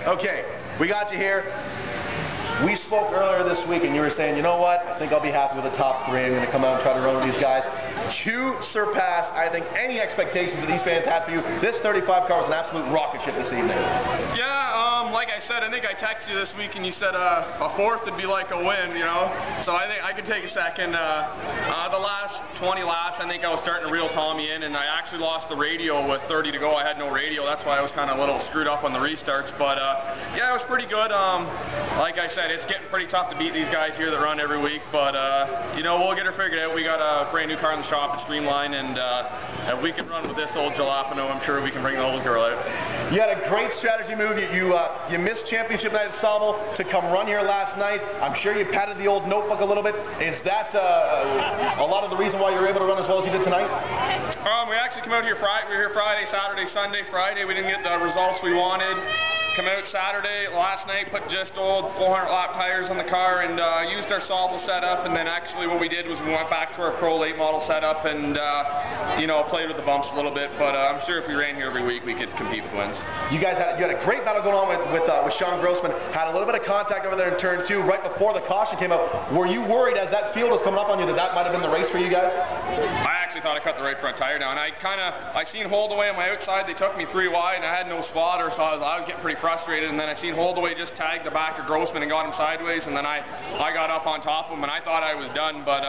Okay, we got you here. We spoke earlier this week and you were saying, you know what, I think I'll be happy with the top three. I'm going to come out and try to run with these guys. You surpassed, I think, any expectations that these fans had for you. This 35 car was an absolute rocket ship this evening. Yeah, like I said, I think I texted you this week and you said a fourth would be like a win, you know. So I think I could take a second. The last 20 laps, I think I was starting to reel Tommy in, and I actually lost the radio with 30 to go. I had no radio. That's why I was kind of a little screwed up on the restarts. But yeah, it was pretty good. Like I said, it's getting pretty tough to beat these guys here that run every week. But you know, we'll get her figured out. We got a brand new car in the shop at Streamline, and if we can run with this old jalapeno, I'm sure we can bring the old girl out. You had a great strategy move. You missed championship night at Sauble to come run here last night. I'm sure you padded the old notebook a little bit. Is that a lot of the reason why you're able to run as well as you did tonight? We actually came out here Friday. We were here Friday, Saturday, Sunday. Friday we didn't get the results we wanted. Come out Saturday, last night, put just old 400 lap tires on the car and used our Sauble setup, and then actually what we did was we went back to our Pro late model setup and you know, played with the bumps a little bit, but I'm sure if we ran here every week we could compete with wins. You had a great battle going on with Sean Grossman. Had a little bit of contact over there in turn 2 right before the caution came out. Were you worried as that field was coming up on you that might have been the race for you guys? I actually thought I cut the right front tire down. I seen Holdaway on my outside. They took me 3 wide and I had no spotter, so I was getting pretty frustrated, and then I seen Holdaway just tag the back of Grossman and got him sideways, and then I got up on top of him and I thought I was done, but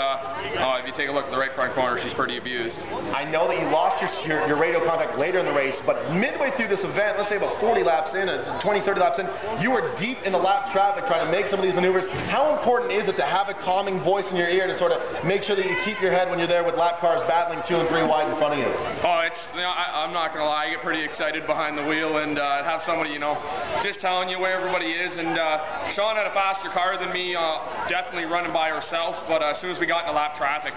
if you take a look at the right front corner, she's pretty abused. I know that you lost your radio contact later in the race, but midway through this event, let's say about 40 laps in, 20, 30 laps in, you were deep in the lap traffic trying to make some of these maneuvers. How important is it to have a calming voice in your ear to sort of make sure that you keep your head when you're there with lap cars battling 2 and 3 wide in front of you? Oh, you know, I'm not going to lie, I get pretty excited behind the wheel, and have somebody, you know, just telling you where everybody is. And Sean had a faster car than me, definitely running by ourselves, but as soon as we got into lap traffic,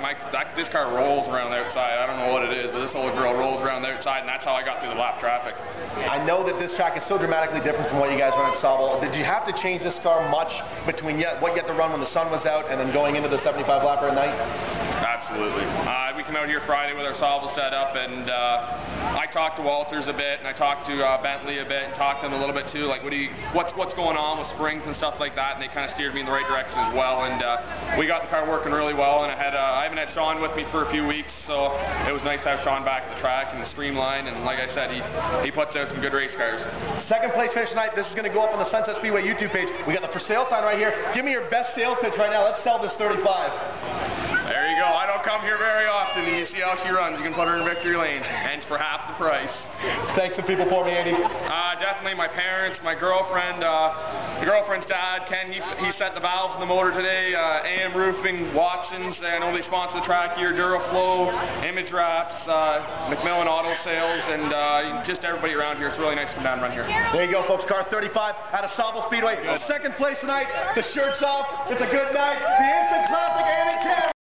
this car rolls around the outside. I don't know what it is, but this old girl rolls around the outside, and that's how I got through the lap traffic. I know that this track is so dramatically different from what you guys run at Sauble. Did you have to change this car much between what you had to run when the sun was out and then going into the 75 lapper at night? Absolutely. We came out here Friday with our Sauble setup, and I talked to Walters a bit, and I talked to Bentley a bit, and talked to them a little bit too, like what's going on with springs and stuff like that, and they kind of steered me in the right direction as well, and we got the car working really well, and I haven't had Sean with me for a few weeks, so it was nice to have Sean back at the track and the Streamline, and like I said, he puts out some good race cars. Second place finish tonight. This is going to go up on the Sunset Speedway YouTube page. We got the for sale sign right here. Give me your best sales pitch right now. Let's sell this 35. There you go. I don't come here very often, and you see how she runs. You can put her in victory lane, and for half the price. Thanks to people for me, Andy. Definitely my parents, my girlfriend, the girlfriend's dad, Ken, he set the valves in the motor today, AM Roofing, Watson's, I know they sponsor the track here, Duraflow, Image Wraps, McMillan Auto Sales, and just everybody around here. It's really nice to come down and run here. There you go, folks. Car 35 out of Sauble Speedway. Second place tonight. The shirt's off. It's a good night. The instant classic, Andy Kamrath.